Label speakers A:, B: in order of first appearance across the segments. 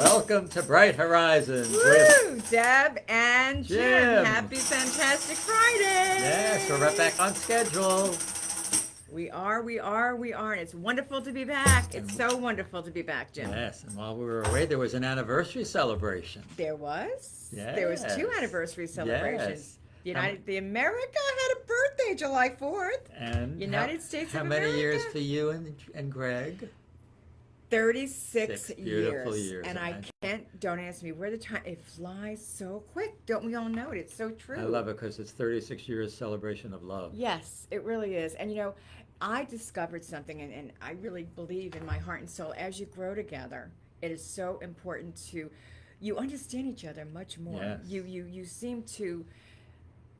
A: Welcome to Bright Horizons
B: Woo!
A: with
B: Deb and Jim.
A: Jim.
B: Happy Fantastic Friday.
A: Yes, we're right back on schedule.
B: We are. And it's wonderful to be back. It's so wonderful to be back, Jim.
A: Yes, and while we were away, there was an anniversary celebration.
B: There was.
A: Yes.
B: There was 2 anniversary celebrations.
A: Yes.
B: The America had a birthday July 4th.
A: And
B: United States
A: how
B: of
A: many
B: America.
A: years for you and Greg?
B: 36
A: beautiful years.
B: And don't ask me where the time, it flies so quick. Don't we all know it? It's so true.
A: I love it because it's 36 years celebration of love.
B: Yes, it really is. And I discovered something, and I really believe in my heart and soul, as you grow together, it is so important you understand each other much more.
A: Yes.
B: You seem to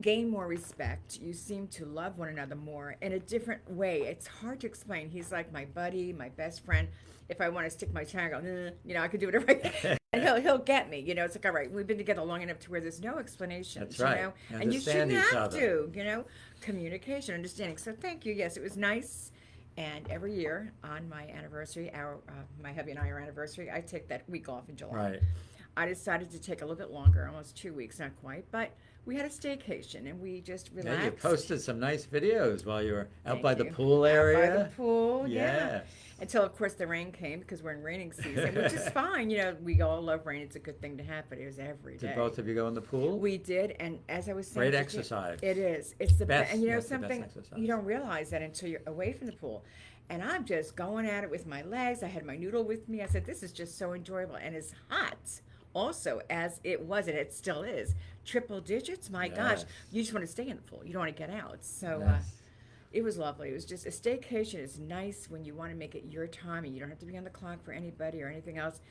B: gain more respect. You seem to love one another more in a different way. It's hard to explain. He's like my buddy, my best friend. If I want to stick my tongue out, I could do whatever and he'll get me. It's like, all right, we've been together long enough to where there's no explanations.
A: That's right.
B: And you shouldn't
A: Understand each
B: have
A: other.
B: to, communication, understanding. So thank you. Yes, it was nice. And every year on my anniversary, my hubby and I, our anniversary, I take that week off in July.
A: Right.
B: I decided to take a little bit longer, almost 2 weeks, not quite, but we had a staycation and we just relaxed.
A: Yeah, you posted some nice videos while you were out
B: Thank
A: by the
B: you.
A: pool
B: Out
A: area.
B: by the pool, yeah.
A: Yes.
B: Until, of course, the rain came because we're in raining season, which is fine. We all love rain. It's a good thing to have, but it was every day.
A: Did both of you go in the pool?
B: We did, and as I was saying,
A: Great exercise.
B: It is. It's the
A: Best.
B: best. And
A: That's the best
B: something,
A: exercise.
B: you don't realize that until you're away from the pool. And I'm just going at it with my legs. I had my noodle with me. I said, this is just so enjoyable, and it's hot. Also, as it was, and it still is, triple digits. My gosh,
A: Yes.
B: you just want to stay in the pool. You don't want to get out. So.
A: Yes.
B: It was lovely. It was just a staycation is nice when you want to make it your time and you don't have to be on the clock for anybody or anything else.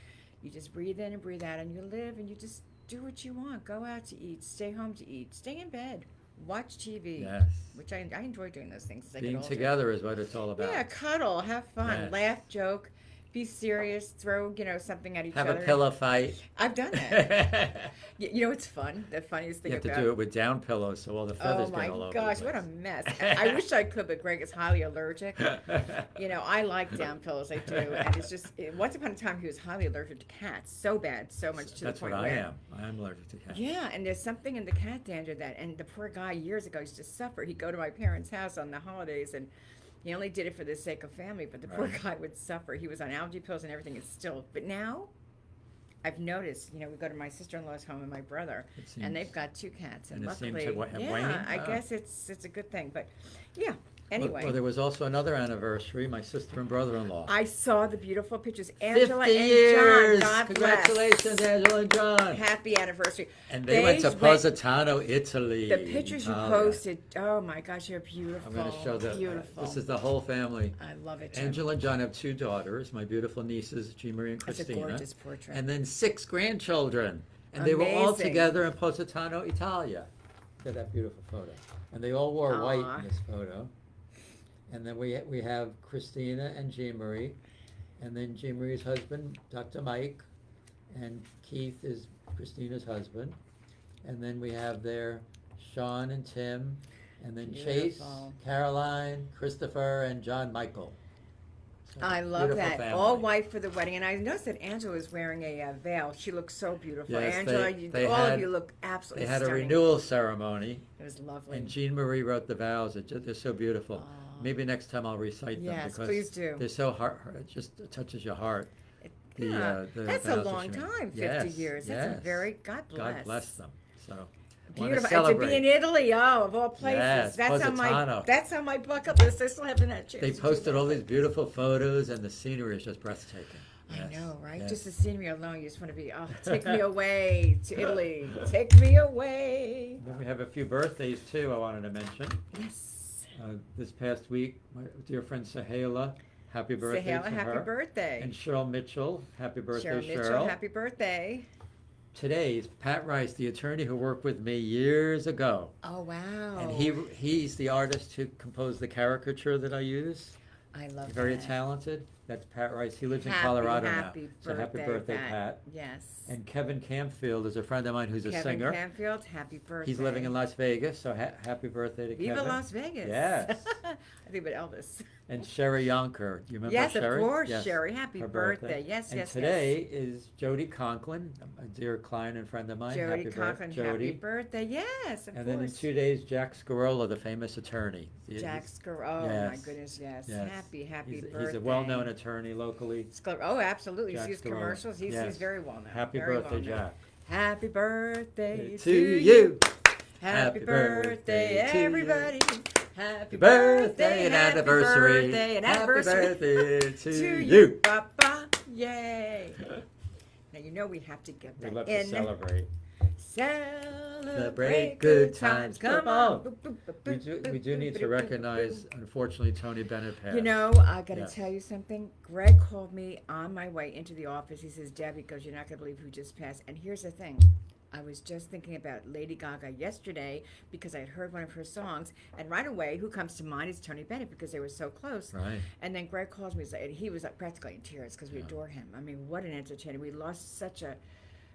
B: You just breathe in and breathe out and you live and you just do what you want. Go out to eat, stay home to eat, stay in bed, watch TV.
A: Yes.
B: Which I enjoy doing those things as I get
A: Being
B: older.
A: together is what it's all about.
B: Yeah, cuddle, have fun,
A: Yes.
B: laugh, joke, be serious, throw something at each
A: Have
B: other.
A: a pillow fight.
B: I've done that. It's fun. The funniest thing
A: You have
B: about
A: to do it with down pillows so all the feathers
B: Oh my
A: get all over
B: gosh,
A: the
B: what a
A: place.
B: mess. I wish I could, but Greg is highly allergic. I like down pillows, I do. And it's just, once upon a time, he was highly allergic to cats. So bad, so much to
A: That's
B: the point
A: what I
B: where.
A: am. I am allergic to cats.
B: Yeah, and there's something in the cat dander and the poor guy years ago used to suffer. He'd go to my parents' house on the holidays and he only did it for the sake of family, but the poor
A: Right.
B: guy would suffer. He was on allergy pills and everything. It's still, but now I've noticed, we go to my sister-in-law's home and my brother,
A: It seems-
B: and they've got 2 cats, and
A: And it seems
B: luckily,
A: to have
B: yeah,
A: waned?
B: I
A: Oh.
B: guess it's a good thing. But yeah, anyway,
A: Well, there was also another anniversary, my sister and brother-in-law.
B: I saw the beautiful pictures. Angela
A: 50
B: and
A: years!
B: John, God
A: Congratulations,
B: bless.
A: Angela and John!
B: Happy anniversary.
A: And they went to Positano, Italy.
B: The pictures you
A: Italia.
B: posted, oh my gosh, you're beautiful.
A: I'm going to show them.
B: Beautiful.
A: This is the whole family.
B: I love it, Jim.
A: Angela and John have 2 daughters, my beautiful nieces, Jean Marie and
B: That's a
A: Christina.
B: gorgeous portrait.
A: And then 6 grandchildren. And they were all
B: Amazing.
A: together in Positano, Italia. Look at that beautiful photo. And they all wore white
B: Aw.
A: in this photo. And then we have Christina and Jean Marie. And then Jean Marie's husband, Dr. Mike. And Keith is Christina's husband. And then we have there Sean and Tim. And then Chase,
B: Beautiful.
A: Caroline, Christopher, and John Michael. So,
B: I love
A: beautiful
B: that.
A: family.
B: All white for the wedding. And I noticed that Angela was wearing a veil. She looks so beautiful.
A: Yes,
B: Angela,
A: they
B: all
A: had-
B: of you look absolutely
A: They had a
B: stunning.
A: renewal ceremony.
B: It was lovely.
A: And Jean Marie wrote the vows. They're so beautiful.
B: Aw.
A: Maybe next time I'll recite them
B: Yes,
A: because
B: please do.
A: they're so it just touches your heart. The,
B: Yeah,
A: the
B: that's a
A: vows that
B: long
A: she made.
B: time, 50
A: Yes,
B: years. That's
A: yes.
B: a very, God bless.
A: God bless them. So,
B: Beautiful.
A: want
B: And
A: to
B: to be
A: celebrate.
B: in Italy, of all places.
A: Yes, Positano.
B: That's on my bucket list. I still haven't had a chance.
A: They
B: to do
A: posted
B: that.
A: all these beautiful photos, and the scenery is just breathtaking.
B: I
A: Yes,
B: know, right?
A: yes.
B: Just the scenery alone, you just want to be, take me away to Italy. Take me away.
A: Then we have a few birthdays too. I wanted to mention.
B: Yes.
A: This past week, my dear friend Sahela, happy birthday
B: Sahela,
A: to
B: happy
A: her.
B: birthday.
A: And Cheryl Mitchell, happy birthday,
B: Cheryl Mitchell, happy birthday.
A: Today's Pat Rice, the attorney who worked with me years ago.
B: Oh, wow.
A: And he's the artist who composed the caricature that I use.
B: I love
A: Very
B: that.
A: talented. That's Pat Rice. He lives in
B: Happy,
A: Colorado
B: happy
A: now. So happy
B: birthday,
A: birthday, Pat.
B: Yes.
A: And Kevin Campfield is a friend of mine who's a
B: Kevin
A: singer.
B: Canfield, happy birthday.
A: He's living in Las Vegas, so happy birthday to
B: Viva
A: Kevin.
B: Las Vegas.
A: Yes.
B: I think about Elvis.
A: And Sherry Yonker. You remember
B: Yes,
A: Sherry?
B: of course,
A: Yes.
B: Sherry. Happy
A: Her
B: birthday. Yes,
A: and
B: yes,
A: today is Jody Conklin, a dear client and friend of mine.
B: Jody
A: Happy
B: Conklin,
A: Jody.
B: happy birthday. Yes, of
A: And
B: course.
A: then in 2 days, Jack Scarola, the famous attorney.
B: Jack Scarola. Oh, my
A: Yes.
B: goodness, yes.
A: Yes.
B: Happy
A: He's
B: birthday.
A: a well-known attorney locally.
B: Oh, absolutely.
A: Jack
B: He's used
A: Scarola.
B: commercials. He's
A: Yes.
B: very well known.
A: Happy
B: very
A: birthday,
B: well known.
A: Jack.
B: Happy birthday
A: To you.
B: Happy birthday,
A: to you.
B: everybody. Happy
A: Birthday and
B: happy
A: anniversary.
B: birthday and
A: Happy
B: anniversary.
A: birthday to
B: to
A: you.
B: Papa. Yay. Now, you know we have to get
A: We
B: that
A: love
B: in.
A: to celebrate.
B: Celebrate good times. Come on.
A: We do need to recognize, unfortunately, Tony Bennett passed.
B: You know, I got to
A: Yes.
B: tell you something. Greg called me on my way into the office. He says, Debbie, goes, you're not going to believe who just passed. And here's the thing. I was just thinking about Lady Gaga yesterday because I had heard one of her songs. And right away, who comes to mind is Tony Bennett because they were so close.
A: Right.
B: And then Greg calls me, and he was practically in tears because we
A: Yeah.
B: adore him. I mean, what an entertainer. We lost such a,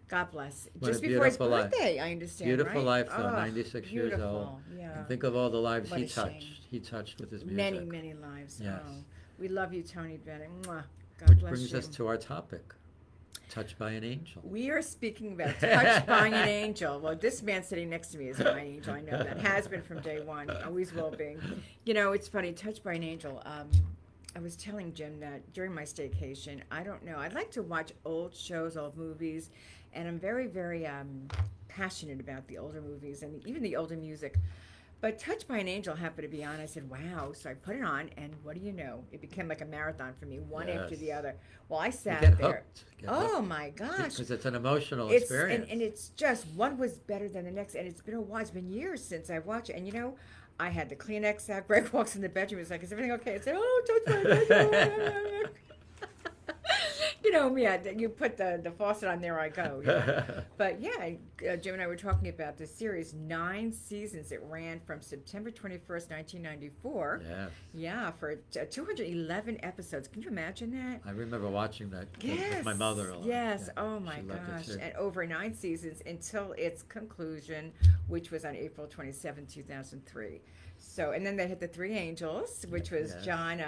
B: God bless,
A: What a
B: just before his
A: beautiful life.
B: birthday, I understand,
A: Beautiful
B: right?
A: life, though,
B: Oh,
A: 96 years old.
B: beautiful, yeah.
A: And think of all the lives
B: What
A: he
B: a shame.
A: touched. He touched with his music.
B: Many, many lives.
A: Yes.
B: Oh, we love you, Tony Bennett. Mwah. God
A: Which
B: bless
A: brings
B: you.
A: us to our topic, Touched by an Angel.
B: We are speaking about touched by an angel. Well, this man sitting next to me is my angel. I know that. Has been from day one. Always will be. You know, it's funny. Touched by an angel. I was telling Jim that during my staycation, I don't know. I'd like to watch old shows, old movies, and I'm very, very passionate about the older movies and even the older music. But Touched by an Angel happened to be on. I said, wow. So I put it on, and what do you know? It became like a marathon for me, one after the
A: Yes.
B: other. Well, I
A: You
B: sat
A: get
B: there.
A: hooked. Get
B: Oh,
A: hooked.
B: my gosh.
A: Because it's an emotional
B: It's
A: experience.
B: and it's just one was better than the next, and it's been a while. It's been years since I watched it, and you know, I had the Kleenex out. Greg walks in the bedroom. He's like, "Is everything okay?" I said, "Oh, Touched by an Angel." You know me. You put the faucet on, there I go. You know? But yeah, Jim and I were talking about this series. 9 seasons. It ran from September 21st, 1994.
A: Yes.
B: Yeah, for 211 episodes. Can you imagine that?
A: I remember watching that
B: Yes.
A: with my mother a lot.
B: Yes.
A: Yeah,
B: Oh my
A: she loved it
B: gosh.
A: too.
B: And over 9 seasons until its conclusion, which was on April 27, 2003. So, and then they had the Three Angels, which was
A: Yes.
B: John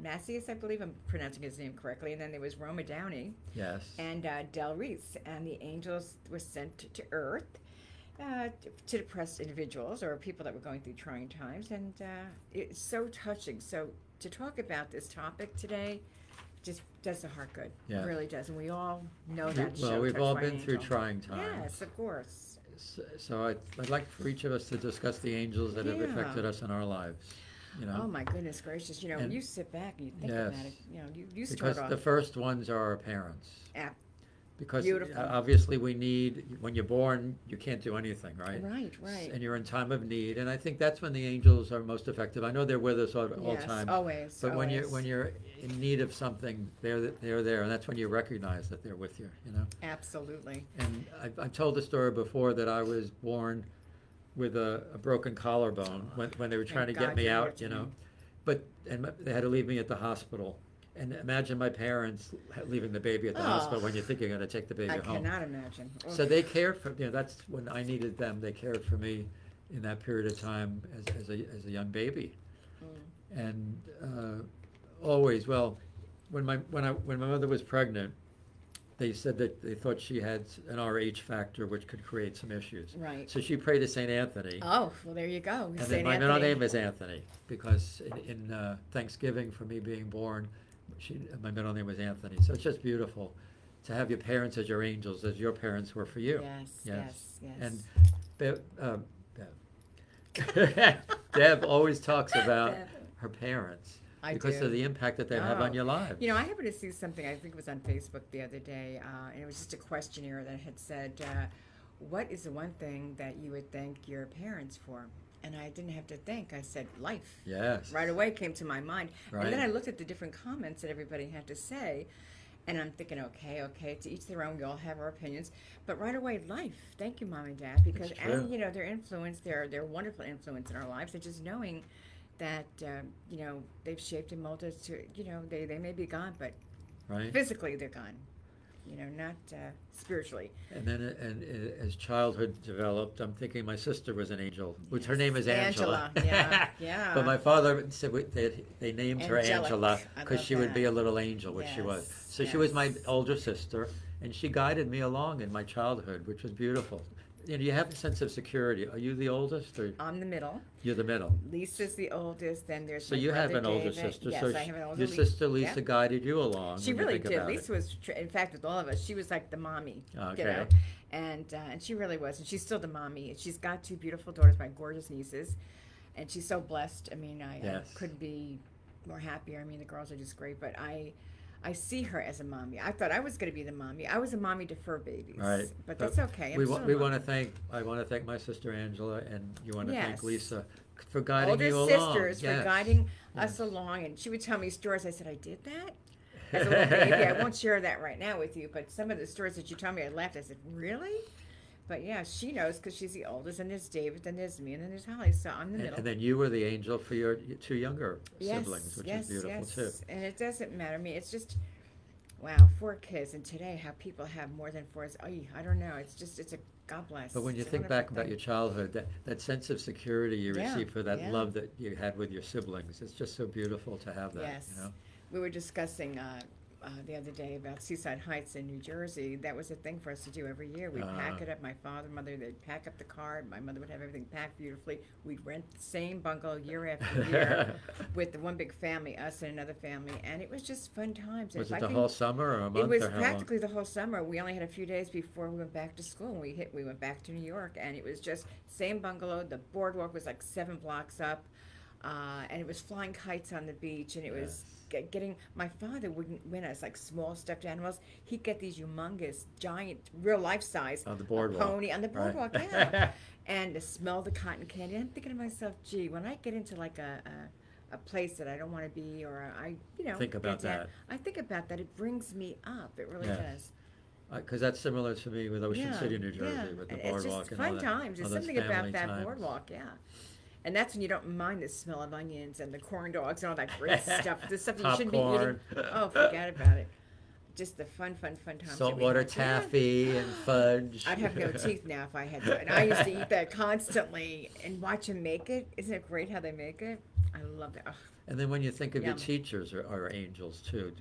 B: Macias, I believe I'm pronouncing his name correctly, and then there was Roma Downey
A: Yes.
B: and Del Reese, and the angels were sent to Earth to depressed individuals or people that were going through trying times, and it's so touching. So to talk about this topic today just does the heart good.
A: Yeah.
B: It really does, and we all know that
A: Well,
B: show,
A: we've
B: Touched
A: all
B: by an
A: been through
B: Angel.
A: trying times.
B: Yes, of course.
A: So I'd like for each of us to discuss the angels that have
B: Yeah.
A: affected us in our lives. You know,
B: Oh my goodness gracious! You know, when
A: And-
B: you sit back and you think
A: Yes.
B: about it, you know, you
A: because
B: start
A: the
B: off.
A: first ones are our parents.
B: Ap-
A: Because
B: Beautiful.
A: obviously we need, when you're born, you can't do anything, right?
B: Right, right.
A: And you're in time of need, and I think that's when the angels are most effective. I know they're with us all
B: Yes,
A: times.
B: always.
A: But when
B: always.
A: you're in need of something, they're there, and that's when you recognize that they're with you. You know.
B: Absolutely.
A: And I've told the story before that I was born with a broken collarbone when they were trying to
B: Thank
A: get
B: God
A: me
B: you're
A: out.
B: here
A: You
B: today.
A: know, and they had to leave me at the hospital. And imagine my parents leaving the baby at the
B: Oh.
A: hospital when you think you're going to take the baby
B: I
A: home.
B: cannot imagine.
A: So they cared for, that's when I needed them. They cared for me in that period of time as a young baby. And always, well, when my mother was pregnant, they said that they thought she had an RH factor which could create some issues.
B: Right.
A: So she prayed to St. Anthony.
B: Oh, well, there you go.
A: And
B: Saint
A: then my middle
B: Anthony.
A: name is Anthony because in Thanksgiving for me being born, my middle name was Anthony. So it's just beautiful to have your parents as your angels, as your parents were for you.
B: Yes.
A: And Deb always talks about
B: Deb.
A: her parents
B: I
A: because
B: do.
A: of the impact that they have on
B: Oh.
A: your lives.
B: You know, I happened to see something, I think it was on Facebook the other day, and it was just a questionnaire that had said, what is the one thing that you would thank your parents for? And I didn't have to think. I said, life.
A: Yes.
B: Right away came to my mind.
A: Right.
B: And then I looked at the different comments that everybody had to say, and I'm thinking, okay, to each their own. We all have our opinions, but right away, life. Thank you, Mom and Dad, because
A: It's true.
B: and you know their influence, their wonderful influence in our lives, and just knowing, that you know, they've shaped and molded us to, you know, they may be gone, but
A: right?
B: physically they're gone. You know, not spiritually.
A: And then, as childhood developed, I'm thinking my sister was an angel, which her
B: Yes.
A: name is Angela.
B: Yeah, yeah.
A: But my father said they named her
B: Angelic.
A: Angela
B: I
A: because
B: love
A: she would be a
B: that.
A: little angel, which she was.
B: Yes,
A: So she was my
B: yes.
A: older sister, and she guided me along in my childhood, which was beautiful. You know, you have a sense of security. Are you the oldest, or
B: I'm the middle.
A: you're the middle?
B: Lisa's the oldest. Then there's
A: So
B: my
A: you have
B: brother
A: an older
B: David.
A: sister.
B: Yes,
A: so
B: I have an older.
A: your sister Lisa
B: Yep.
A: guided you along.
B: She
A: when you
B: really
A: think
B: did.
A: about it.
B: Lisa was, in fact, with all of us, she was like the mommy.
A: Okay.
B: You know, and she really was, and she's still the mommy. She's got two beautiful daughters, my gorgeous nieces, and she's so blessed. I mean, I
A: Yes.
B: couldn't be more happier. I mean, the girls are just great, but I see her as a mommy. I thought I was going to be the mommy. I was a mommy to fur babies,
A: Right.
B: but that's okay.
A: We
B: I'm
A: want
B: still a
A: to
B: mommy.
A: thank. I want to thank my sister Angela, and you want to thank
B: Yes.
A: Lisa for guiding
B: Older
A: you along.
B: sisters
A: Yes.
B: for guiding
A: Yes.
B: us along, and she would tell me stories. I said, I did that as a little baby. I won't share that right now with you, but some of the stories that you told me, I laughed. I said, really? But yeah, she knows because she's the oldest, and there's David, then there's me, and then there's Holly. So I'm the middle.
A: And then you were the angel for your two younger
B: Yes,
A: siblings, which
B: yes,
A: is beautiful
B: yes.
A: too.
B: And it doesn't matter to me. It's just, wow, 4 kids, and today how people have more than 4 is, I don't know. It's a God bless.
A: But when you
B: It's a
A: think back
B: wonderful
A: about
B: thing.
A: your childhood, that sense of security you
B: Yeah,
A: received for that
B: yeah.
A: love that you had with your siblings, it's just so beautiful to have that.
B: Yes.
A: You know?
B: We were discussing the other day about Seaside Heights in New Jersey. That was a thing for us to do every year. We'd pack it up. My father and mother, they'd pack up the car. My mother would have everything packed beautifully. We'd rent the same bungalow year after year with the one big family, us and another family. And it was just fun times.
A: Was
B: If
A: it
B: I
A: the
B: can-
A: whole summer or a month
B: It was
A: or how
B: practically the whole summer. We only had a few days before we went back to school. We went back to New York, and it was just same bungalow. The boardwalk was like 7 blocks up, and it was flying kites on the beach, and it was getting. My father wouldn't win us like small stuffed animals. He'd get these humongous, giant, real life size
A: On the boardwalk.
B: pony on the
A: Right.
B: boardwalk, yeah. And to smell the cotton candy. I'm thinking to myself, gee, when I get into like a place that I don't want to be, or I, you know,
A: Think about
B: get down,
A: that.
B: I think about that. It brings me up. It really
A: Yes.
B: does.
A: Because that's similar to me with Ocean
B: Yeah,
A: City, New Jersey,
B: yeah.
A: with the
B: And it's
A: boardwalk
B: just
A: and all
B: fun
A: that.
B: times. There's
A: all those
B: something about
A: family
B: that
A: times.
B: boardwalk, yeah. And that's when you don't mind the smell of onions and the corn dogs and all that great stuff. The stuff you shouldn't be eating.
A: Popcorn.
B: Oh, forget about it. Just the fun times. that we
A: Saltwater
B: had. Yeah.
A: taffy and fudge.
B: I'd have no teeth now if I had to. And I used to eat that constantly and watch them make it. Isn't it great how they make it? I love that. Ugh.
A: And then when you think of your
B: Yum.
A: teachers are angels too.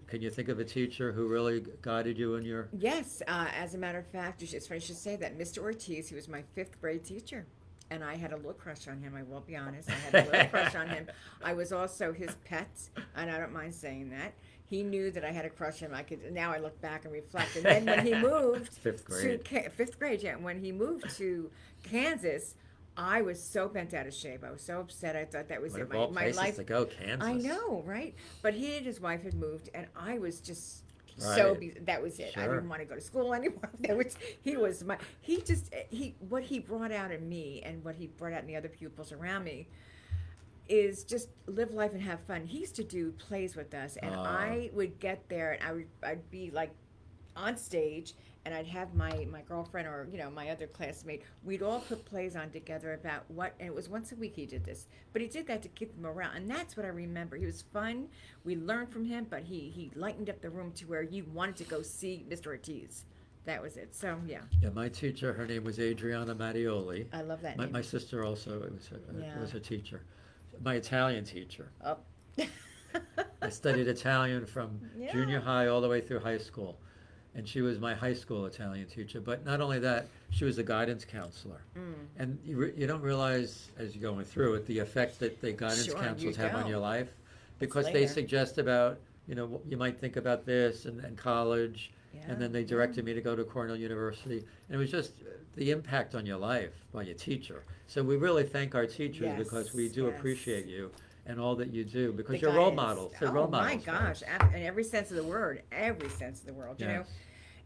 A: Can you think of a teacher who really guided you in your?
B: Yes, as a matter of fact, it's funny you should say that. Mr. Ortiz, he was my 5th grade teacher, and I had a little crush on him. I will be honest. I had a little crush on him. I was also his pet, and I don't mind saying that. He knew that I had a crush on him. Now I look back and reflect. And then when he moved
A: 5th grade.
B: to 5th grade, yeah, when he moved to Kansas, I was so bent out of shape. I was so upset. I thought that was
A: What
B: it.
A: of all
B: My
A: places
B: life.
A: to go, Kansas.
B: I know, right? But he and his wife had moved, and I was just
A: Right.
B: that was it. I
A: Sure.
B: didn't want to go to school anymore. What he brought out in me, and what he brought out in the other pupils around me, is just live life and have fun. He used to do plays with us, and I would get there, and I'd be like on stage, and I'd have my girlfriend, or my other classmate. We'd all put plays on together about and it was once a week he did this, but he did that to keep them around, and that's what I remember. He was fun. We learned from him, but he lightened up the room to where you wanted to go see Mr. Ortiz. That was it. So yeah,
A: Yeah, my teacher, her name was Adriana Mattioli.
B: I love that
A: My,
B: name.
A: my sister also
B: Yeah.
A: was a teacher. My Italian teacher.
B: Oh.
A: I studied Italian from
B: Yeah.
A: junior high all the way through high school. And she was my high school Italian teacher. But not only that, she was a guidance counselor. And you don't realize, as you're going through it, the effect that the guidance
B: Sure,
A: counselors
B: you
A: have on
B: don't.
A: your life. Because they
B: later.
A: suggest about, you might think about this and college.
B: Yeah,
A: And then they directed me to go to Cornell University. And it was just the impact on your life by your teacher. So we really thank our teachers because we do
B: Yes, yes.
A: appreciate you and all that you do because
B: The
A: you're role
B: guidance.
A: models. They're
B: Oh
A: role
B: my
A: models. for
B: gosh,
A: us.
B: in every sense of the word, every sense of the world. You know,
A: Yes.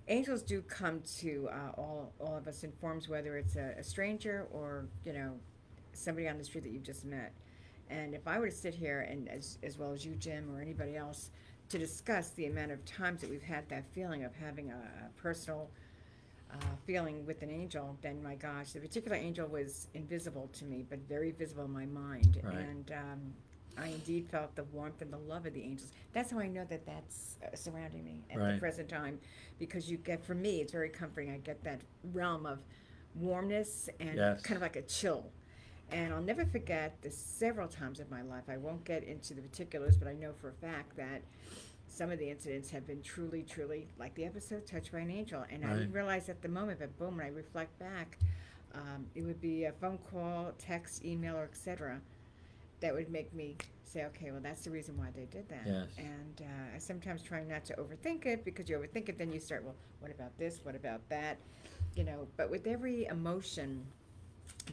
B: angels do come to all of us in forms, whether it's a stranger or somebody on the street that you've just met. And if I were to sit here and as well as you, Jim, or anybody else, to discuss the amount of times that we've had that feeling of having a personal feeling with an angel, then my gosh, the particular angel was invisible to me, but very visible in my mind.
A: Right.
B: And I indeed felt the warmth and the love of the angels. That's how I know that that's surrounding me at the
A: Right.
B: present time, because you get, for me, it's very comforting. I get that realm of warmness and
A: Yes.
B: kind of like a chill. And I'll never forget this several times of my life. I won't get into the particulars, but I know for a fact that some of the incidents have been truly, truly like the episode Touched by an Angel. And I didn't
A: Right.
B: realize at the moment, but boom, when I reflect back, it would be a phone call, text, email, or etc. that would make me say, okay, well, that's the reason why they did that.
A: Yes.
B: And I sometimes try not to overthink it, because you overthink it, then you start, well, what about this? What about that? You know, but with every emotion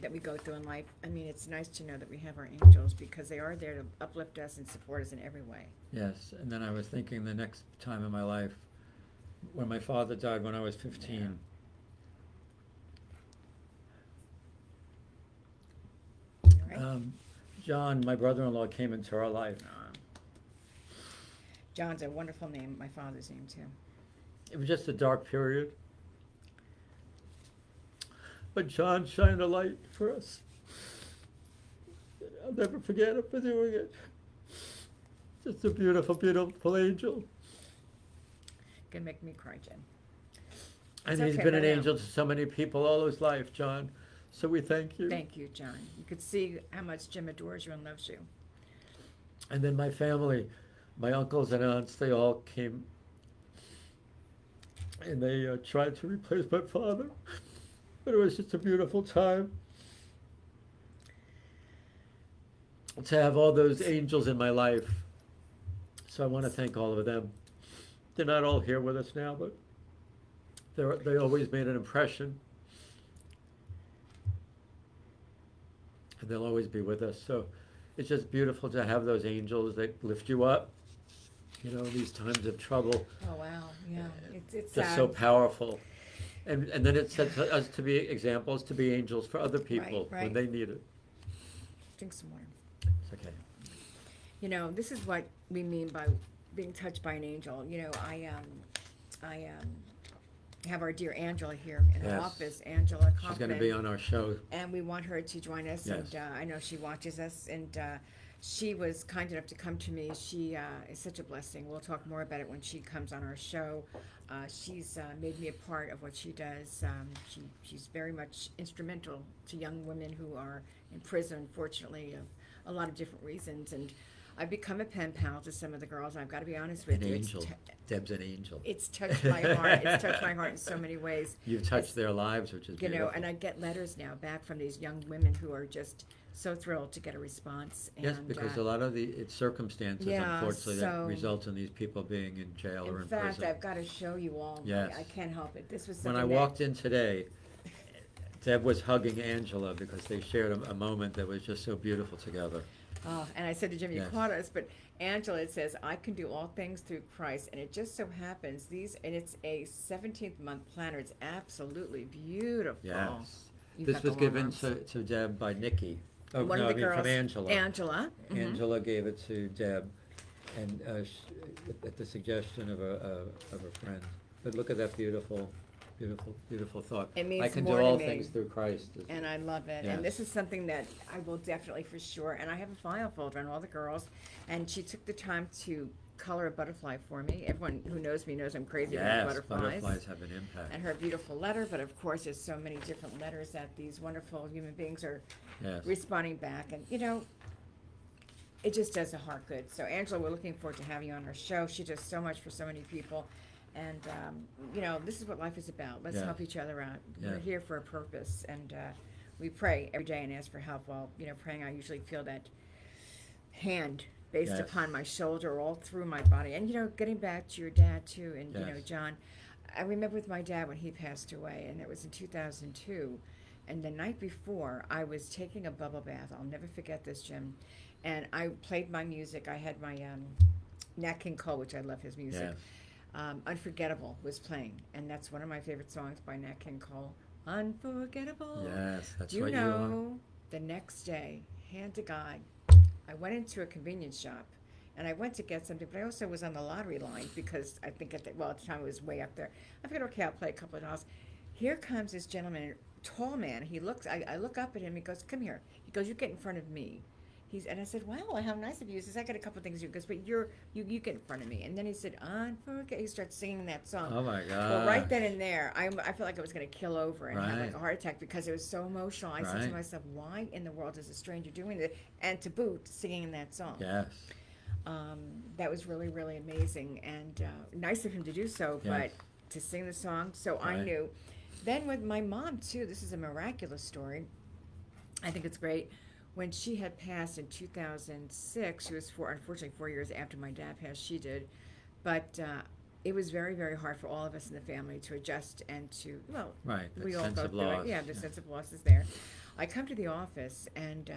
B: that we go through in life, I mean, it's nice to know that we have our angels, because they are there to uplift us and support us in every way.
A: Yes, and then I was thinking the next time in my life, when my father died when I was 15.
B: All right?
A: John, my brother-in-law, came into our life.
B: John's a wonderful name, my father's name too.
A: It was just a dark period. But John shined a light for us. I'll never forget him for doing it. Just a beautiful, beautiful angel.
B: Gonna make me cry, Jen.
A: And
B: It's
A: he's
B: okay,
A: been an
B: but,
A: angel to so many people all his life, John. So we thank you.
B: Thank you, John. You could see how much Jim adores you and loves you.
A: And then my family, my uncles and aunts, they all came and they tried to replace my father. But it was just a beautiful time to have all those angels in my life. So I want to thank all of them. They're not all here with us now, but they always made an impression. And they'll always be with us. So it's just beautiful to have those angels that lift you up, you know, in these times of trouble.
B: Oh, wow, yeah. It's
A: Just so powerful. And then it sets us to be examples, to be angels for other people
B: right.
A: when they need it.
B: Drink some water.
A: It's okay.
B: You know, this is what we mean by being touched by an angel. You know, I have our dear Angela here in the
A: Yes.
B: office, Angela Kaufman.
A: She's going to be on our show.
B: And we want her to join us.
A: Yes.
B: And I know she watches us. And she was kind enough to come to me. She is such a blessing. We'll talk more about it when she comes on our show. She's made me a part of what she does. She's very much instrumental to young women who are in prison, unfortunately, of a lot of different reasons. And I've become a pen pal to some of the girls. I've got to be honest with
A: An
B: you.
A: angel. Deb's an angel.
B: It's touched my heart. It's touched my heart in so many ways.
A: You've touched their lives, which is
B: You
A: beautiful.
B: know, and I get letters now back from these young women who are just so thrilled to get a response.
A: Yes,
B: And,
A: because a lot of it's circumstances,
B: yeah,
A: unfortunately,
B: so-
A: that result in these people being in jail or
B: in
A: in
B: fact,
A: prison.
B: I've got to show you all.
A: Yes.
B: I can't help it. This was
A: When
B: something
A: I
B: that-
A: walked in today, Deb was hugging Angela because they shared a moment that was just so beautiful together.
B: Oh, and I said to Jim, you
A: Yes.
B: caught us, but Angela, it says, I can do all things through Christ. And it just so happens, and it's a 17th month planner. It's absolutely beautiful.
A: Yes.
B: You've
A: This
B: got the
A: was
B: long
A: given
B: arms.
A: to Deb by Nikki. Oh,
B: One
A: no,
B: of
A: I
B: the
A: mean
B: girls,
A: from Angela.
B: Angela. Mhm.
A: Angela gave it to Deb, and at the suggestion of a friend. But look at that beautiful, beautiful, beautiful thought.
B: It means
A: I can do
B: more to
A: all
B: me.
A: things through Christ.
B: And I love it.
A: Yes.
B: And this is something that I will definitely for sure. And I have a file folder on all the girls. And she took the time to color a butterfly for me. Everyone who knows me knows I'm crazy about
A: Yes,
B: butterflies.
A: butterflies have an impact.
B: And her beautiful letter. But of course, there's so many different letters that these wonderful human beings are
A: Yes.
B: responding back. And, you know, it just does the heart good. So, Angela, we're looking forward to having you on our show. She does so much for so many people. And, you know, this is what life is about. Let's
A: Yes.
B: help each other out. We're
A: Yes.
B: here for a purpose. And we pray every day and ask for help. While, you know, praying, I usually feel that hand based
A: Yes.
B: upon my shoulder all through my body. And, you know, getting back to your dad, too. And, you know,
A: Yes.
B: John, I remember with my dad when he passed away, and it was in 2002. And the night before, I was taking a bubble bath. I'll never forget this, Jim. And I played my music. I had my Nat King Cole, which I love his music.
A: Yes.
B: Unforgettable was playing, and that's one of my favorite songs by Nat King Cole. Unforgettable.
A: Yes, that's
B: Do you
A: what
B: know, the next day, hand to God, I went into a convenience shop, and I went to get something, but I also was on the lottery line because I think at the time it was way up there. I figured, okay, I'll play a couple of dollars. Here comes this gentleman, tall man. He looks. I look up at him. He goes, "Come here." He goes, "You get in front of me." And I said, "Wow, how nice of you." He says, "I got a couple things to do." He goes, "But you get in front of me." And then he said, "Unforget." He starts singing that song.
A: Oh my God.
B: Well, right then and there, I felt like I was going to kill over and have like
A: Right.
B: a heart attack because it was so emotional. I said to
A: Right.
B: myself, "Why in the world is a stranger doing this?" And to boot, singing that song.
A: Yes.
B: That was really, really amazing and nice of him to do so,
A: Yes.
B: but to sing the song, so I
A: Right.
B: knew. Then with my mom, too, this is a miraculous story. I think it's great. When she had passed in 2006, she was unfortunately 4 years after my dad passed, she did. But it was very, very hard for all of us in the family to adjust and to, well,
A: Right. That
B: we all
A: sense
B: go
A: of
B: through
A: loss.
B: it. Yeah, the sense of loss is there. I come to the office, and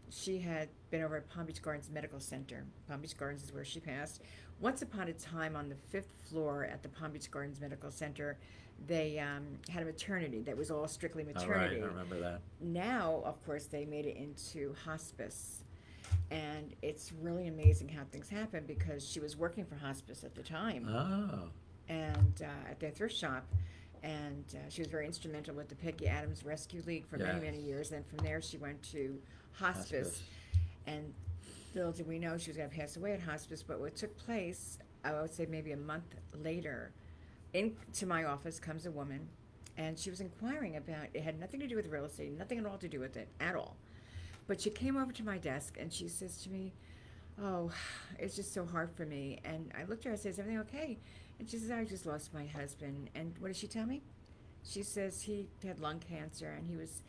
B: she had been over at Palm Beach Gardens Medical Center. Palm Beach Gardens is where she passed. Once upon a time, on the 5th floor at the Palm Beach Gardens Medical Center, they had a maternity that was all strictly
A: All right.
B: maternity.
A: I remember that.
B: Now, of course, they made it into hospice. And it's really amazing how things happen because she was working for hospice at the time
A: Oh.
B: and at their thrift shop. And she was very instrumental with the Peggy Adams Rescue League for many,
A: Yes.
B: many years. And from there, she went to hospice. And little did we know she was going to pass away at hospice. But what took place, I would say maybe a month later, into my office comes a woman. And she was inquiring about, it had nothing to do with real estate, nothing at all to do with it, at all. But she came over to my desk and she says to me, "Oh, it's just so hard for me." And I looked at her, I said, "Is everything okay?" And she says, "I just lost my husband." And what did she tell me? She says he had lung cancer and he was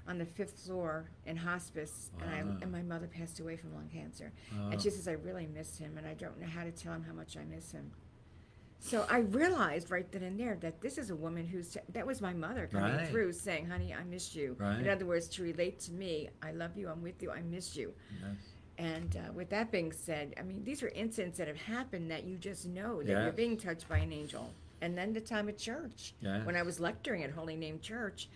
B: on the 5th floor in hospice.
A: Wow.
B: And my mother passed away from lung cancer.
A: Oh.
B: And she says, "I really miss him and I don't know how to tell him how much I miss him." So I realized right then and there that this is a woman that was my mother coming
A: Right.
B: through saying, "Honey, I miss you."
A: Right.
B: In other words, to relate to me, "I love you, I'm with you, I miss you."
A: Yes.
B: And with that being said, I mean, these are incidents that have happened that you just know that
A: Yes.
B: you're being touched by an angel. And then the time at church,
A: Yes.
B: when I was lecturing at Holy Name Church,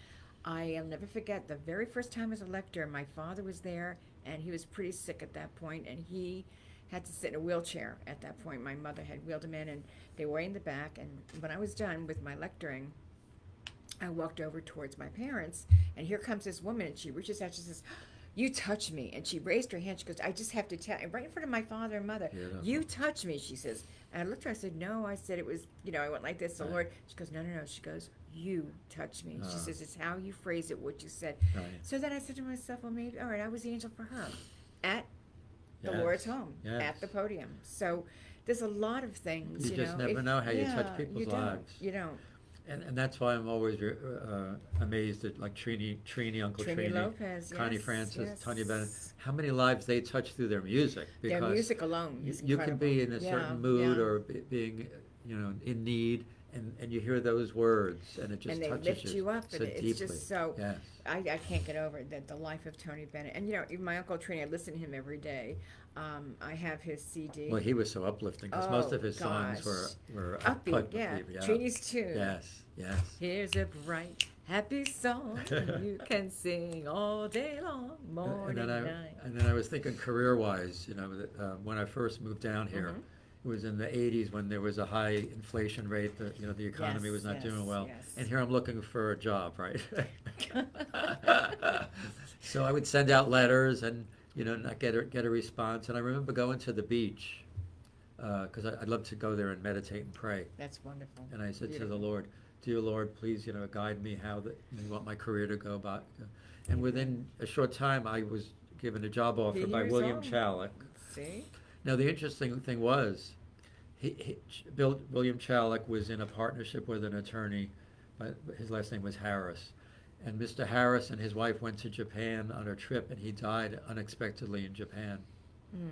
B: I'll never forget the very first time as a lecturer, my father was there and he was pretty sick at that point and he had to sit in a wheelchair at that point. My mother had wheeled him in and they were in the back. And when I was done with my lecturing, I walked over towards my parents and here comes this woman and she reaches out, she says, "You touch me." And she raised her hand. She goes, "I just have to tell," and right in front of my father and mother,
A: Beautiful.
B: "You touch me," she says. And I looked at her, I said, "No," I said, "It was, I went like this, the
A: Right.
B: Lord." She goes, "No, no, no." She goes, "You touch me." She
A: Ah.
B: says, "It's how you phrase it, what you said."
A: Right.
B: So then I said to myself, well, maybe, all right, I was the angel for her at the
A: Yes.
B: Lord's home,
A: Yes.
B: at the podium. So there's a lot of things,
A: You just never know how you touch people's
B: you
A: lives.
B: You don't.
A: And that's why I'm always amazed at like Trini, Uncle
B: Trini
A: Trini,
B: Lopez,
A: Connie
B: yes,
A: Francis,
B: yes.
A: Tanya Bennett, how many lives they touch through their music.
B: Their
A: Because
B: music alone is
A: you can be in a
B: incredible.
A: certain
B: Yeah,
A: mood
B: yeah.
A: or being, in need, and you hear those words, and it just
B: And they
A: touches
B: lift you up,
A: so
B: and it's
A: deeply.
B: just so.
A: Yes.
B: I can't get over it, the life of Tony Bennett. And even my Uncle Trini, I listen to him every day. I have his CD.
A: Well, he was so uplifting because most
B: Oh,
A: of his songs
B: gosh.
A: were
B: Upbeat, yeah. Trini's tune.
A: Yes, yes.
B: Here's a bright, happy song you can sing all day long, morning, night.
A: And then I was thinking career-wise, that, when I first moved down here,
B: Mhm.
A: it was in the 80s when there was a high inflation rate, the economy
B: Yes,
A: was not
B: yes,
A: doing well.
B: yes.
A: And here I'm looking for a job, right? So I would send out letters and, not get a response. And I remember going to the beach, because I'd love to go there and meditate and pray.
B: That's wonderful.
A: And I said to the
B: Beautiful.
A: Lord, "Dear Lord, please, guide me how you want my career to go about." And within a short time, I was given a job offer by
B: Years
A: William
B: old.
A: Chalik.
B: See?
A: Now, the interesting thing was, William Chalik was in a partnership with an attorney, but his last name was Harris. And Mr. Harris and his wife went to Japan on a trip, and he died unexpectedly in Japan.
B: Mm.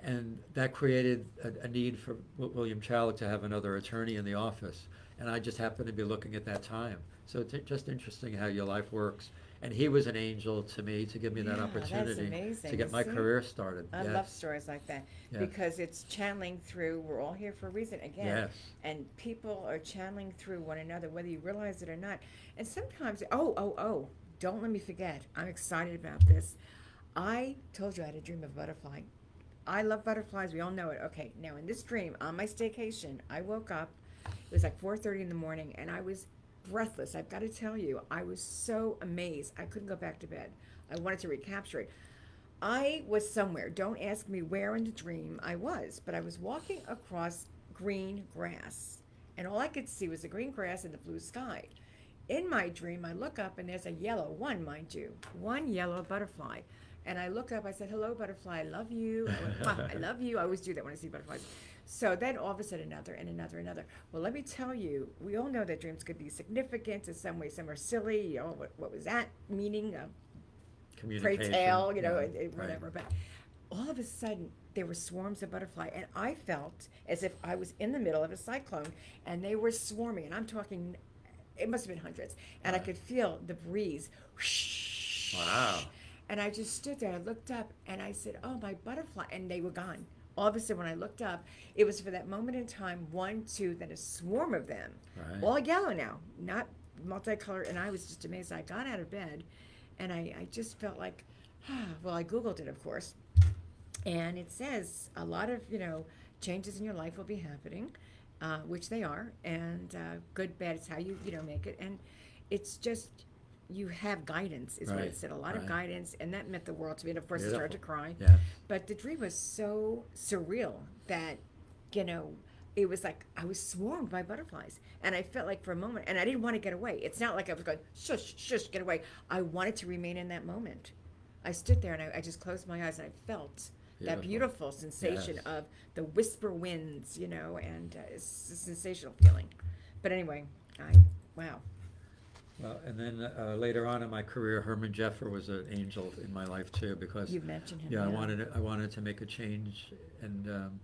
A: And that created a need for William Chalik to have another attorney in the office. And I just happened to be looking at that time. So it's just interesting how your life works. And he was an angel to me to give me that
B: Yeah, that's
A: opportunity
B: amazing.
A: to get my
B: See?
A: career started.
B: I
A: Yes.
B: love stories like that
A: Yes.
B: because it's channeling through. We're all here for a reason again,
A: Yes.
B: and people are channeling through one another, whether you realize it or not. And sometimes, don't let me forget. I'm excited about this. I told you I had a dream of a butterfly. I love butterflies. We all know it. Okay, now in this dream, on my staycation, I woke up. It was like 4:30 in the morning, and I was breathless. I've got to tell you, I was so amazed. I couldn't go back to bed. I wanted to recapture it. I was somewhere. Don't ask me where in the dream I was, but I was walking across green grass, and all I could see was the green grass and the blue sky. In my dream, I look up, and there's a yellow one, mind you, one yellow butterfly. And I look up, I said, hello, butterfly, I love you. I went, "Mwah, I love you." I always do that when I see butterflies. So then all of a sudden, another and another, another. Well, let me tell you, we all know that dreams could be significant in some way. Some are silly. You know, what was that meaning? Pray
A: Communication.
B: tale, you know,
A: Yeah,
B: whatever. But all of a sudden, there were swarms of butterfly, and I felt as if I was in the middle of a cyclone, and they were swarming. And I'm talking, it must have been hundreds, and I
A: Right.
B: could feel the breeze. Whoosh.
A: Wow.
B: And I just stood there. I looked up, and I said, "Oh, my butterfly!" And they were gone. All of a sudden, when I looked up, it was for that moment in time. One, two, then a swarm of them,
A: Right.
B: all yellow now, not multicolored. And I was just amazed. I got out of bed, and I just felt like, well, I Googled it, of course, and it says a lot of, changes in your life will be happening, which they are, and good, bad, it's how you, make it. And it's just, you have guidance, is what
A: Right,
B: it said, a lot of
A: right.
B: guidance, and that meant the world to me. And of course, I started to cry.
A: Yeah.
B: But the dream was so surreal that, it was like I was swarmed by butterflies. And I felt like for a moment, and I didn't want to get away. It's not like I was going, shush, shush, get away. I wanted to remain in that moment. I stood there and I just closed my eyes, and I felt that beautiful sensation
A: Yes.
B: of the whisper winds, and it's a sensational feeling. But anyway, wow.
A: Well, and then later on in my career, Herman Jeffer was an angel in my life too, because
B: You've mentioned him.
A: yeah, I wanted to make a change, and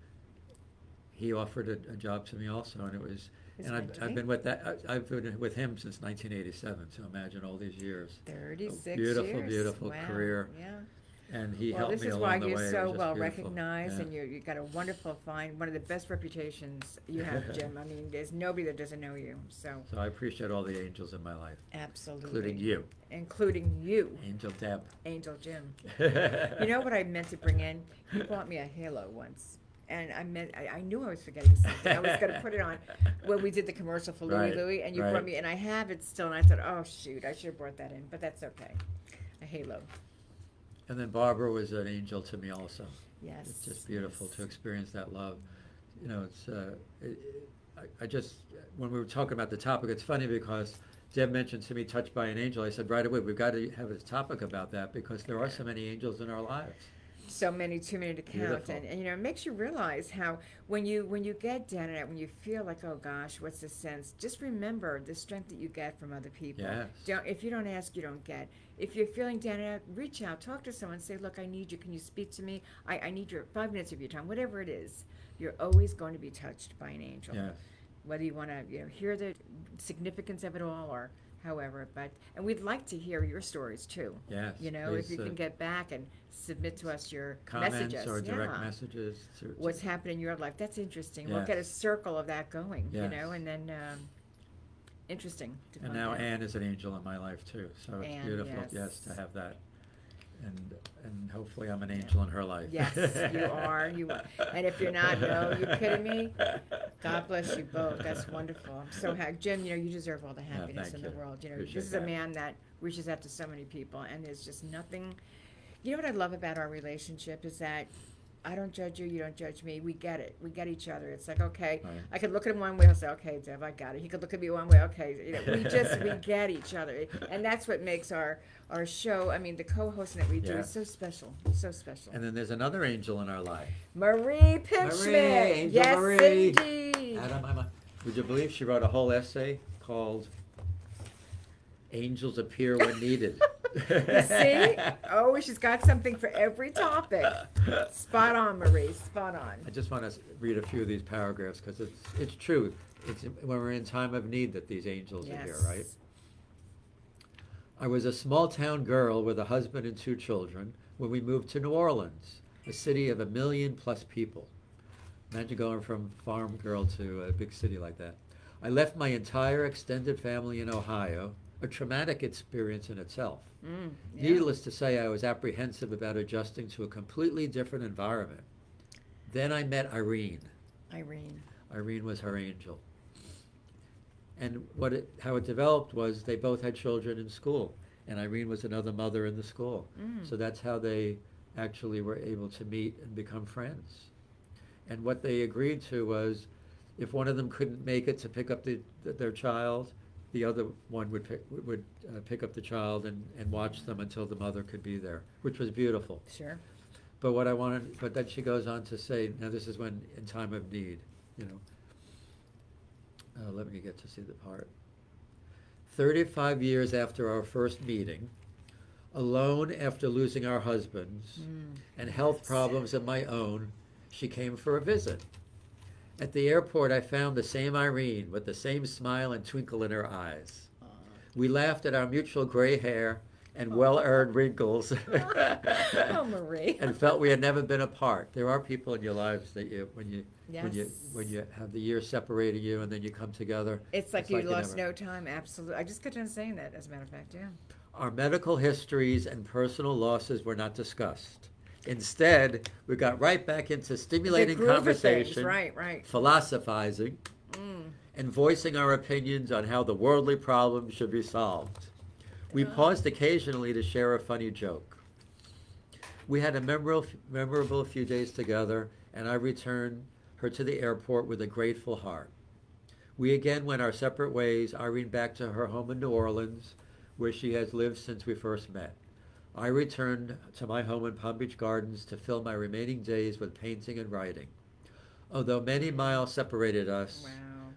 A: he offered a job to me also, and it was.
B: His
A: And
B: mentoring?
A: I've been with I've been with him since 1987. So imagine all these years.
B: 36
A: Beautiful,
B: years.
A: beautiful
B: Wow.
A: career.
B: Yeah.
A: And he
B: Well,
A: helped
B: this
A: me
B: is
A: along
B: why
A: the way.
B: you're
A: It
B: so
A: was just
B: well
A: beautiful.
B: recognized,
A: Yeah.
B: and you got a wonderful find, one of the best reputations you have, Jim. I mean, there's nobody that doesn't know you. So
A: So I appreciate all the angels in my life,
B: absolutely,
A: including you,
B: including you,
A: Angel Deb.
B: Angel Jim. You know what I meant to bring in? You bought me a halo once. And I knew I was forgetting something. I was going to put it on when we did the commercial for Louis
A: Right,
B: Louis, and you
A: right.
B: brought me, and I have it still, and I thought, oh shoot, I should have brought that in, but that's okay. A halo.
A: And then Barbara was an angel to me also.
B: Yes.
A: It's just beautiful
B: yes.
A: to experience that love. It's I just, when we were talking about the topic, it's funny because Deb mentioned to me touched by an angel. I said right away, we've got to have a topic about that because there are so many angels in our lives.
B: So many, too many to count,
A: Beautiful.
B: and it makes you realize how when you get down and out, when you feel like, oh gosh, what's the sense? Just remember the strength that you get from other people.
A: Yes.
B: If you don't ask, you don't get. If you're feeling down and out, reach out, talk to someone, say, look, I need you. Can you speak to me? I need your 5 minutes of your time, whatever it is. You're always going to be touched by an angel.
A: Yes.
B: Whether you want to hear the significance of it all or however, and we'd like to hear your stories too.
A: Yes.
B: If you
A: please,
B: can get back and submit to us your
A: comments
B: messages.
A: or direct
B: Yeah.
A: messages.
B: What's happening in your life? That's interesting. We'll
A: Yes.
B: get a circle of that going,
A: Yes.
B: and then interesting to
A: And
B: find
A: now
B: out.
A: Anne is an angel in my life too, so it's
B: Anne,
A: beautiful,
B: yes.
A: yes, to have that. And hopefully I'm an angel in her life.
B: Yes, you are. You are. And if you're not, no, you kidding me? God bless you both. That's wonderful. I'm so happy. Jim, you deserve all the happiness
A: thank
B: in the
A: you.
B: world.
A: Appreciate
B: This is a
A: that.
B: man that reaches out to so many people, and there's just nothing. You know what I love about our relationship is that I don't judge you, you don't judge me. We get it. We get each other. It's like, okay,
A: Right.
B: I could look at him one way, I'll say, okay, Deb, I got it. He could look at me one way, okay. We get each other. And that's what makes our show, I mean, the co-hosting that we do
A: Yeah.
B: is so special. So special.
A: And then there's another angel in our life.
B: Marie Pipschmidt.
A: Marie, Angel
B: Yes,
A: Marie.
B: indeed.
A: Out of my mind. Would you believe she wrote a whole essay called Angels Appear When Needed?
B: You see? Oh, she's got something for every topic. Spot on, Marie. Spot on.
A: I just want to read a few of these paragraphs because it's true. It's when we're in time of need that these angels are here, right? I was a small town girl with a husband and 2 children when we moved to New Orleans, a city of 1 million+ people. Imagine going from farm girl to a big city like that. I left my entire extended family in Ohio, a traumatic experience in itself.
B: Yeah.
A: Needless to say, I was apprehensive about adjusting to a completely different environment. Then I met Irene.
B: Irene.
A: Irene was her angel. And how it developed was they both had children in school, and Irene was another mother in the school. So that's how they actually were able to meet and become friends. And what they agreed to was, if one of them couldn't make it to pick up their child, the other one would pick up the child and watch them until the mother could be there, which was beautiful.
B: Sure.
A: But then she goes on to say, now this is when in time of need, you know. Let me get to see the part. 35 years after our first meeting, alone after losing our husbands, and health problems of my own, she came for a visit. At the airport, I found the same Irene with the same smile and twinkle in her eyes. We laughed at our mutual gray hair and well-earned wrinkles.
B: Oh, Marie.
A: And felt we had never been apart. There are people in your lives that when you have the years separating you and then you come together.
B: It's like you lost no time, absolutely. I just got done saying that, as a matter of fact, yeah.
A: Our medical histories and personal losses were not discussed. Instead, we got right back into stimulating conversation,
B: right.
A: philosophizing, and voicing our opinions on how the worldly problems should be solved. We paused occasionally to share a funny joke. We had a memorable few days together, and I returned her to the airport with a grateful heart. We again went our separate ways, Irene back to her home in New Orleans, where she has lived since we first met. I returned to my home in Palm Beach Gardens to fill my remaining days with painting and writing. Although many miles separated us,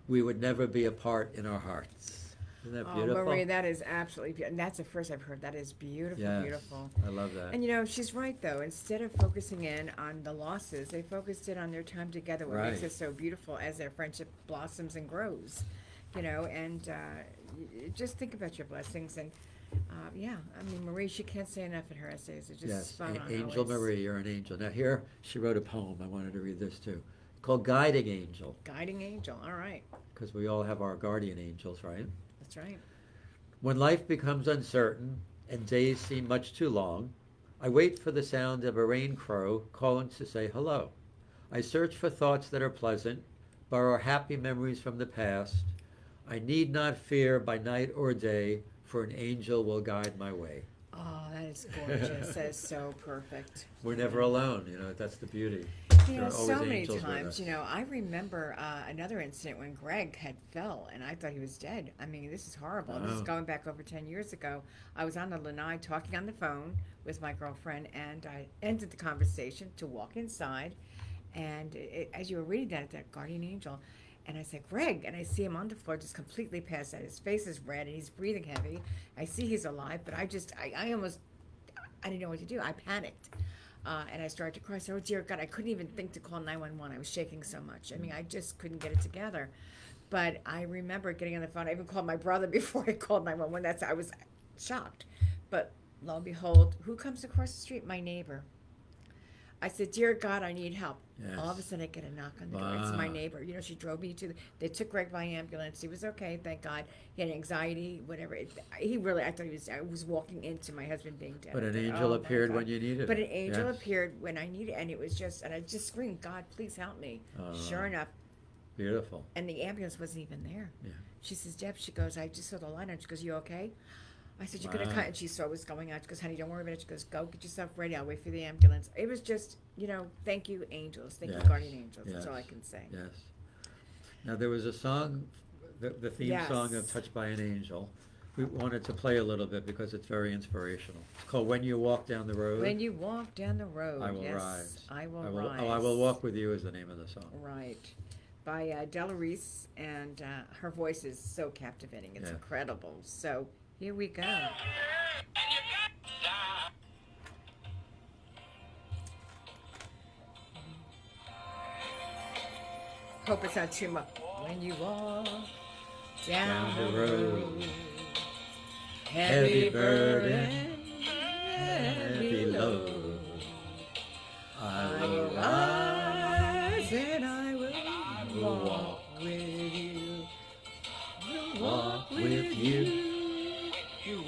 A: we would never be apart in our hearts. Isn't that beautiful?
B: Oh, Marie, that is absolutely beautiful. And that's the first I've heard. That is beautiful,
A: Yes,
B: beautiful.
A: I love that.
B: And you know, she's right though. Instead of focusing in on the losses, they focused in on their time together, what makes it so beautiful as their friendship blossoms and grows. You know, and just think about your blessings. And yeah, I mean, Marie, she can't say enough in her essays. It's just spot on.
A: Angel
B: always.
A: Marie, you're an angel. Now here, she wrote a poem. I wanted to read this too, called Guiding Angel.
B: Guiding angel. All right.
A: Because we all have our guardian angels, right?
B: That's right.
A: When life becomes uncertain and days seem much too long, I wait for the sound of a rain crow calling to say hello. I search for thoughts that are pleasant, borrow happy memories from the past. I need not fear by night or day, for an angel will guide my way.
B: Oh, that is gorgeous. That is so perfect.
A: We're never alone, you know, that's the beauty.
B: You
A: There
B: know,
A: are
B: so
A: always
B: many
A: angels with
B: times,
A: us.
B: you know, I remember another incident when Greg had fell and I thought he was dead. I mean, this is horrible. This is
A: Wow.
B: going back over 10 years ago. I was on the lanai talking on the phone with my girlfriend, and I ended the conversation to walk inside. And as you were reading that guardian angel, and I said, Greg, and I see him on the floor just completely passed out. His face is red and he's breathing heavy. I see he's alive, but I didn't know what to do. I panicked. And I started to cry. I said, oh, dear God, I couldn't even think to call 911. I was shaking so much. I mean, I just couldn't get it together. But I remember getting on the phone. I even called my brother before I called 911. I was shocked. But lo and behold, who comes across the street? My neighbor. I said, dear God, I need help.
A: Yes.
B: All of a sudden, I get a knock on the door. It's my neighbor. You know, she drove me they took Greg by ambulance. He was okay, thank God. He had anxiety, whatever. I thought I was walking into my husband being dead.
A: But an
B: I thought,
A: angel
B: oh, my
A: appeared
B: God.
A: when you needed it.
B: But an angel
A: Yes.
B: appeared when I needed it, and it was just, and I just screamed, God, please help me. Sure enough,
A: Beautiful.
B: and the ambulance wasn't even there.
A: Yeah.
B: She says, Deb, she goes, I just saw the light on. She goes, you okay? I said, you're going to
A: Wow.
B: cut. And she saw what was going on. She goes, honey, don't worry about it. She goes, go get yourself ready. I'll wait for the ambulance. It was just, you know, thank you, angels. Thank you,
A: Yes.
B: guardian angels. That's all I
A: Yes.
B: can say.
A: Yes. Now, there was a song, the theme song of
B: Yes.
A: Touched by an Angel. We wanted to play a little bit because it's very inspirational. It's called When You Walk Down the Road.
B: When you walk down the road,
A: I will
B: yes,
A: rise.
B: I will
A: Oh,
B: rise.
A: I Will Walk With You is the name of the song.
B: Right. By Della Reese, and her voice is so captivating. It's
A: Yeah.
B: incredible. So here we go. Hope it's not too much. When you walk down the road, heavy burden, heavy load, I will rise and I will walk with you.
A: Walk with you.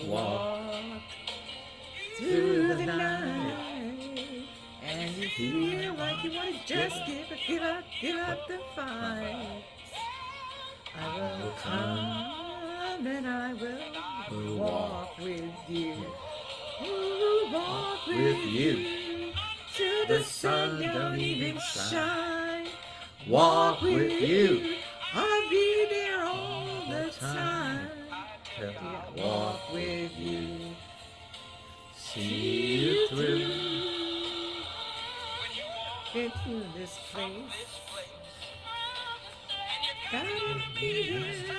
B: Walk through the night, and you feel like you want to just give up the fight. I will come and I will walk with you. Walk with you till the sun don't even shine.
A: Walk with you.
B: I'll be there all the time.
A: Yeah.
B: Walk with you.
A: See you through.
B: Into this place. Gotta be there.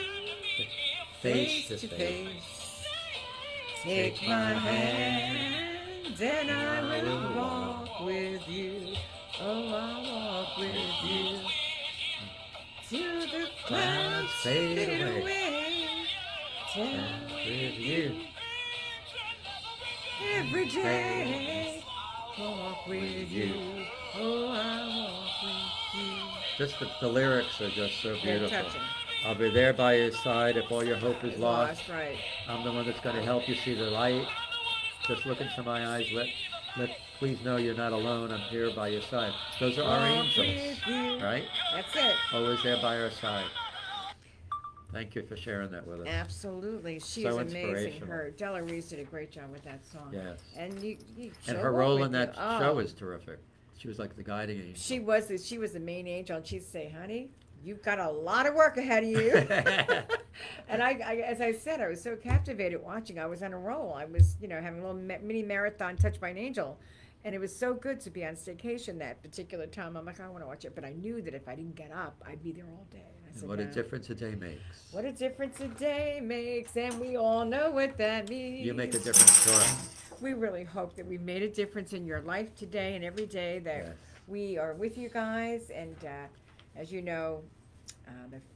A: Face to face.
B: Take my hand and I will walk with you. Oh, I'll walk with you. Till the clouds fade away.
A: With you.
B: Every day, walk with you. Oh, I walk with you.
A: Just the lyrics are just so
B: They're
A: beautiful.
B: touching.
A: I'll be there by your side if all your hope is lost.
B: Right.
A: I'm the one that's going to help you see the light. Just look into my eyes. Please know you're not alone. I'm here by your side. Those are our
B: Walk
A: angels,
B: with you.
A: right?
B: That's it.
A: Always there by our side. Thank you for sharing that with us.
B: Absolutely. She
A: So
B: is amazing.
A: inspirational.
B: Her Della Reese did a great job with that song.
A: Yes.
B: And you
A: And
B: she'll
A: her
B: walk
A: role
B: with
A: in that
B: you.
A: show
B: Oh.
A: is terrific. She was like the guiding angel.
B: She was the main angel, and she'd say, "Honey, you've got a lot of work ahead of you." And I, as I said, I was so captivated watching. I was on a roll. I was, having a little mini marathon, Touched by an Angel, and it was so good to be on staycation that particular time. I'm like, I want to watch it, but I knew that if I didn't get up, I'd be there all day. And I
A: And
B: said,
A: what a
B: "No.
A: difference a day makes.
B: What a difference a day makes, and we all know what that means."
A: You make a difference to us.
B: We really hope that we've made a difference in your life today and every day, that
A: Yes.
B: we are with you guys. And as you know,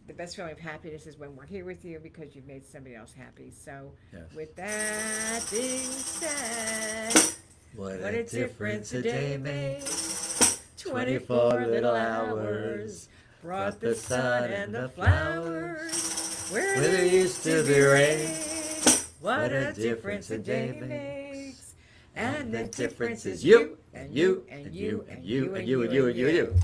B: the best feeling of happiness is when we're here with you because you've made somebody else happy. So
A: Yes.
B: with that being said,
A: What
B: what a difference a day makes.
A: 24
B: 24 little hours brought the sun and the flowers where there used to be rain. What a difference a day makes. And the difference is you, and you, and you, and you, and you, and you, and you, and you.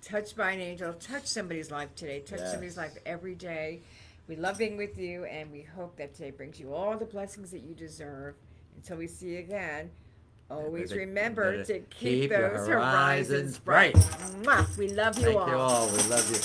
B: Touched by an angel. Touch somebody's life today. Touch
A: Yes.
B: somebody's life every day. We love being with you, and we hope that today brings you all the blessings that you deserve. Until we see you again, always remember to keep
A: your
B: those
A: horizons
B: horizons bright.
A: bright.
B: Mwah! We love you
A: Thank
B: all.
A: you all. We love you.